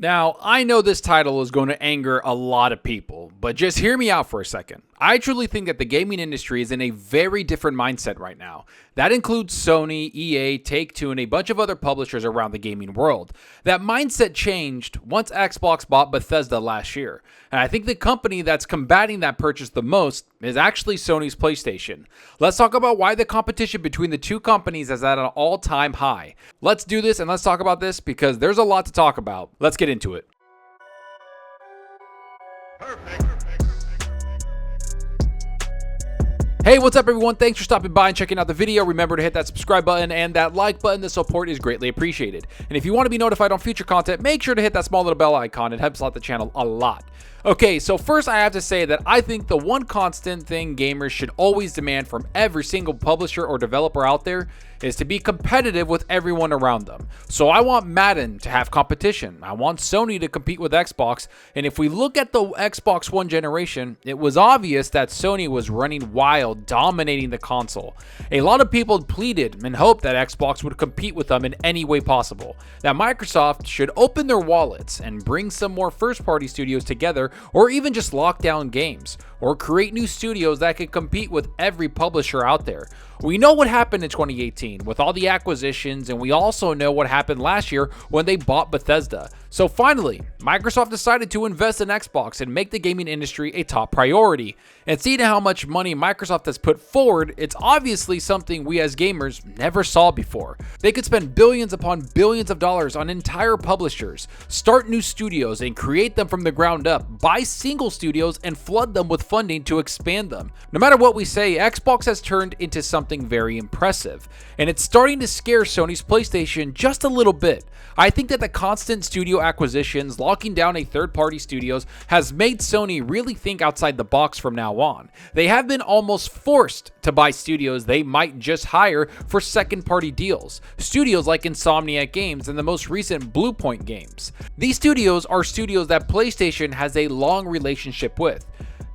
Now, I know this title is going to anger a lot of people, but just hear me out for a second. I truly think that the gaming industry is in a very different mindset right now. That includes Sony, EA, Take-Two, and a bunch of other publishers around the gaming world. That mindset changed once Xbox bought Bethesda last year, and I think the company that's combating that purchase the most is actually Sony's PlayStation. Let's talk about why the competition between the two companies is at an all-time high. Let's do this and let's talk about this because there's a lot to talk about. Let's get into it. Perfect. Hey, what's up everyone? Thanks for stopping by and checking out the video. Remember to hit that subscribe button and that like button. The support is greatly appreciated. And if you want to be notified on future content, make sure to hit that small little bell icon. It helps out the channel a lot. Okay, so first I have to say that I think the one constant thing gamers should always demand from every single publisher or developer out there is to be competitive with everyone around them. So I want Madden to have competition. I want Sony to compete with Xbox. And if we look at the Xbox One generation, it was obvious that Sony was running wild, dominating the console. A lot of people pleaded and hoped that Xbox would compete with them in any way possible. That Microsoft should open their wallets and bring some more first-party studios together, or even just lock down games, or create new studios that can compete with every publisher out there. We know what happened in 2018 with all the acquisitions, and we also know what happened last year when they bought Bethesda. So finally, Microsoft decided to invest in Xbox and make the gaming industry a top priority. And seeing how much money Microsoft has put forward, it's obviously something we as gamers never saw before. They could spend billions upon billions of dollars on entire publishers, start new studios and create them from the ground up, buy single studios and flood them with funding to expand them. No matter what we say, Xbox has turned into something very impressive, and it's starting to scare Sony's PlayStation just a little bit. I think that the constant studio acquisitions, locking down a third-party studios, has made Sony really think outside the box from now on. They have been almost forced to buy studios they might just hire for second-party deals. Studios like Insomniac Games and the most recent Bluepoint Games. These studios are studios that PlayStation has a long relationship with.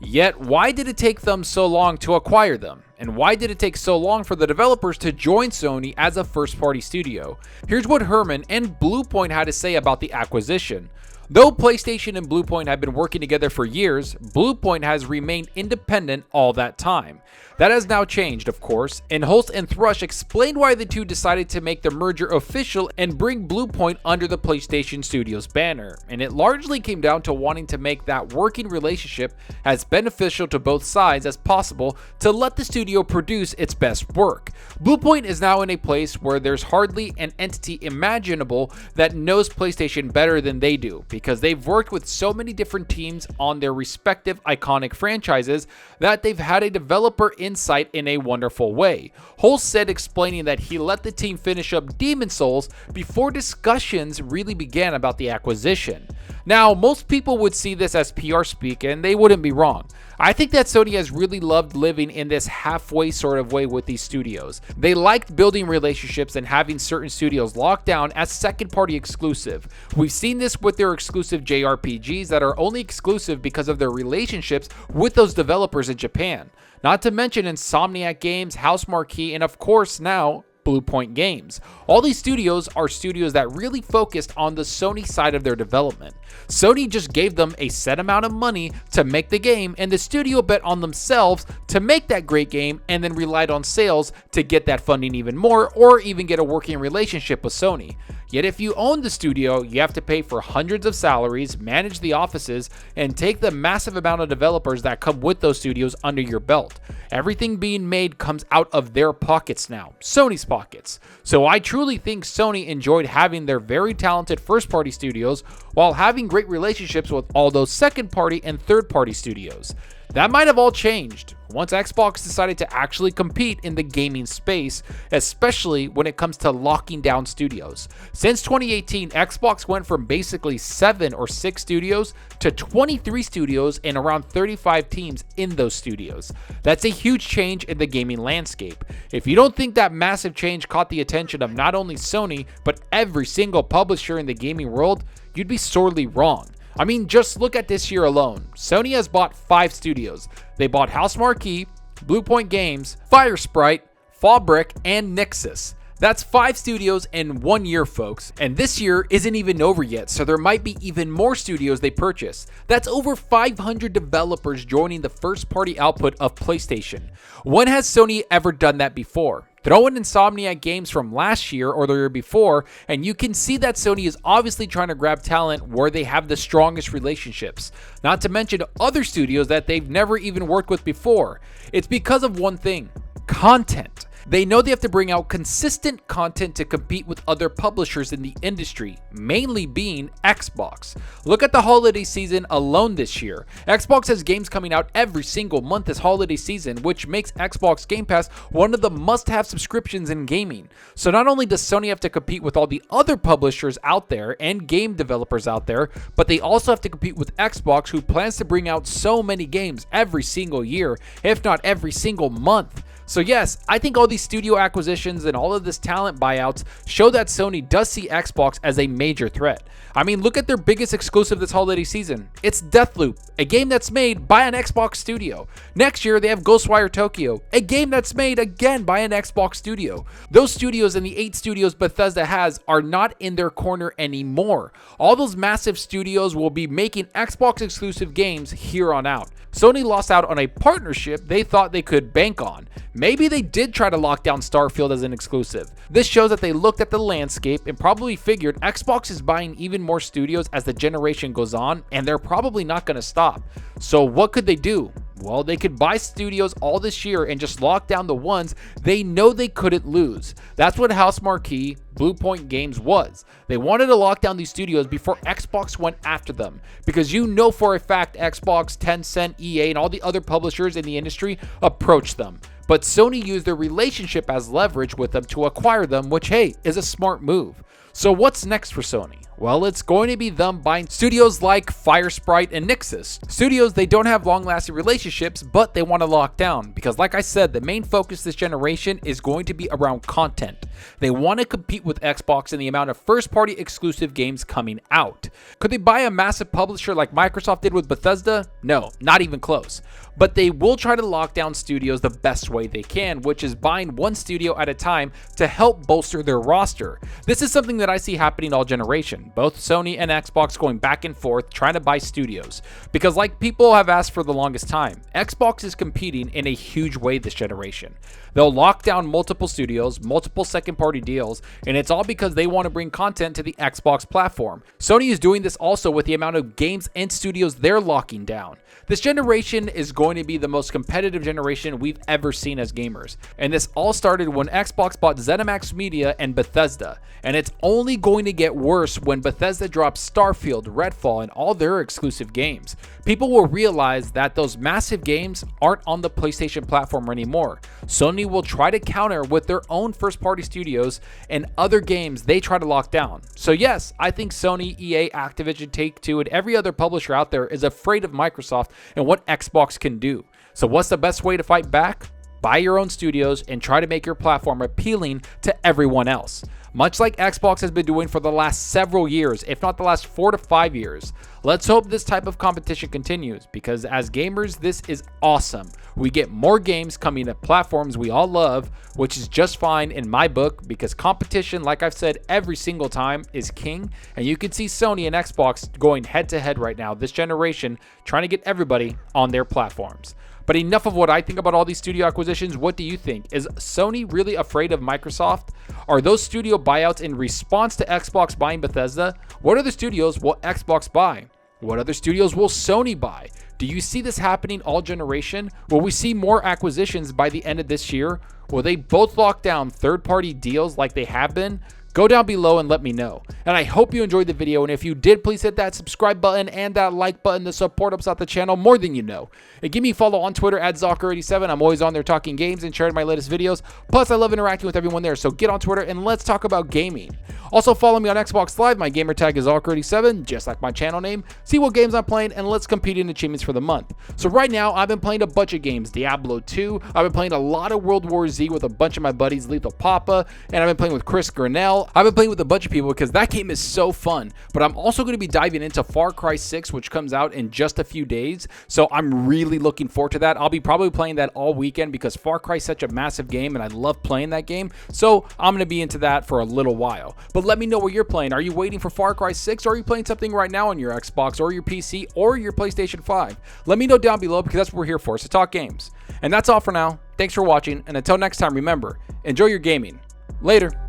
Yet, why did it take them so long to acquire them? And why did it take so long for the developers to join Sony as a first-party studio? Here's what Herman and Bluepoint had to say about the acquisition. Though PlayStation and Bluepoint have been working together for years, Bluepoint has remained independent all that time. That has now changed, of course, and Holst and Thrush explained why the two decided to make the merger official and bring Bluepoint under the PlayStation Studios banner, and it largely came down to wanting to make that working relationship as beneficial to both sides as possible to let the studio produce its best work. Bluepoint is now in a place where there's hardly an entity imaginable that knows PlayStation better than they do, because they've worked with so many different teams on their respective iconic franchises that they've had a developer insight in a wonderful way. Holst said, explaining that he let the team finish up Demon's Souls before discussions really began about the acquisition. Now, most people would see this as PR speak, and they wouldn't be wrong. I think that Sony has really loved living in this halfway sort of way with these studios. They liked building relationships and having certain studios locked down as second-party exclusive. We've seen this with their exclusive JRPGs that are only exclusive because of their relationships with those developers in Japan. Not to mention Insomniac Games, House Marquee, and of course now, Bluepoint Games. All these studios are studios that really focused on the Sony side of their development. Sony just gave them a set amount of money to make the game, and the studio bet on themselves to make that great game and then relied on sales to get that funding even more, or even get a working relationship with Sony. Yet if you own the studio, you have to pay for hundreds of salaries, manage the offices, and take the massive amount of developers that come with those studios under your belt. Everything being made comes out of their pockets now, Sony's pockets. So I truly think Sony enjoyed having their very talented first-party studios while having great relationships with all those second-party and third-party studios. That might have all changed once Xbox decided to actually compete in the gaming space, especially when it comes to locking down studios. Since 2018, Xbox went from basically 7 or 6 studios to 23 studios and around 35 teams in those studios. That's a huge change in the gaming landscape. If you don't think that massive change caught the attention of not only Sony, but every single publisher in the gaming world, you'd be sorely wrong. I mean, just look at this year alone. Sony has bought 5 studios. They bought House Marquee, Bluepoint Games, Firesprite, Fallbrick, and Nixxes. That's 5 studios in 1 year, folks. And this year isn't even over yet, so there might be even more studios they purchase. That's over 500 developers joining the first-party output of PlayStation. When has Sony ever done that before? Throw in Insomniac games from last year or the year before, and you can see that Sony is obviously trying to grab talent where they have the strongest relationships. Not to mention other studios that they've never even worked with before. It's because of one thing: content. They know they have to bring out consistent content to compete with other publishers in the industry, mainly being Xbox. Look at the holiday season alone this year. Xbox has games coming out every single month this holiday season, which makes Xbox Game Pass one of the must-have subscriptions in gaming. So not only does Sony have to compete with all the other publishers out there and game developers out there, but they also have to compete with Xbox, who plans to bring out so many games every single year, if not every single month. So yes, I think all these studio acquisitions and all of this talent buyouts show that Sony does see Xbox as a major threat. I mean, look at their biggest exclusive this holiday season. It's Deathloop, a game that's made by an Xbox studio. Next year, they have Ghostwire Tokyo, a game that's made again by an Xbox studio. Those studios and the 8 studios Bethesda has are not in their corner anymore. All those massive studios will be making Xbox exclusive games here on out. Sony lost out on a partnership they thought they could bank on. Maybe they did try to lock down Starfield as an exclusive. This shows that they looked at the landscape and probably figured Xbox is buying even more studios as the generation goes on, and they're probably not going to stop. So what could they do? Well, they could buy studios all this year and just lock down the ones they know they couldn't lose. That's what House Marquee Bluepoint Games was. They wanted to lock down these studios before Xbox went after them, because you know for a fact Xbox, Tencent, EA, and all the other publishers in the industry approached them. But Sony used their relationship as leverage with them to acquire them, which, hey, is a smart move. So what's next for Sony? Well, it's going to be them buying studios like Firesprite and Nixxes. Studios they don't have long-lasting relationships, but they want to lock down, because like I said, the main focus this generation is going to be around content. They want to compete with Xbox in the amount of first-party exclusive games coming out. Could they buy a massive publisher like Microsoft did with Bethesda? No, not even close. But they will try to lock down studios the best way they can, which is buying one studio at a time to help bolster their roster. This is something that I see happening all generation. Both Sony and Xbox going back and forth trying to buy studios. Because like people have asked for the longest time, Xbox is competing in a huge way this generation. They'll lock down multiple studios, multiple second-party deals, and it's all because they want to bring content to the Xbox platform. Sony is doing this also with the amount of games and studios they're locking down. This generation is going to be the most competitive generation we've ever seen as gamers. And this all started when Xbox bought ZeniMax Media and Bethesda. And it's only going to get worse when Bethesda drops Starfield, Redfall, and all their exclusive games. People will realize that those massive games aren't on the PlayStation platform anymore. Sony will try to counter with their own first-party studios and other games they try to lock down. So yes, I think Sony, EA, Activision, Take-Two, and every other publisher out there is afraid of Microsoft and what Xbox can do. So what's the best way to fight back? Buy your own studios and try to make your platform appealing to everyone else. Much like Xbox has been doing for the last several years, if not the last 4 to 5 years. Let's hope this type of competition continues, because as gamers, this is awesome. We get more games coming to platforms we all love, which is just fine in my book, because competition, like I've said every single time, is king. And you can see Sony and Xbox going head to head right now, this generation, trying to get everybody on their platforms. But enough of what I think about all these studio acquisitions. What do you think? Is Sony really afraid of Microsoft? Are those studio buyouts in response to Xbox buying Bethesda? What other studios will Xbox buy? What other studios will Sony buy? Do you see this happening all generation? Will we see more acquisitions by the end of this year? Will they both lock down third-party deals like they have been? Go down below and let me know. And I hope you enjoyed the video, and if you did, please hit that subscribe button and that like button to support us out the channel more than you know. And give me a follow on Twitter at Zocker87. I'm always on there talking games and sharing my latest videos. Plus, I love interacting with everyone there, so get on Twitter and let's talk about gaming. Also, follow me on Xbox Live. My gamertag is Zocker87, just like my channel name. See what games I'm playing, and let's compete in achievements for the month. So right now, I've been playing a bunch of games. Diablo 2. I've been playing a lot of World War Z with a bunch of my buddies, Lethal Papa, and I've been playing with Chris Grinnell. well, I've been playing with a bunch of people because that game is so fun. But I'm also going to be diving into Far Cry 6, which comes out in just a few days. So I'm really looking forward to that. I'll be probably playing that all weekend because Far Cry is such a massive game and I love playing that game. So I'm going to be into that for a little while. But let me know what you're playing. Are you waiting for Far Cry 6 or are you playing something right now on your Xbox or your PC or your PlayStation 5? Let me know down below because that's what we're here for, so talk games. And that's all for now. Thanks for watching, and until next time, remember, enjoy your gaming. Later.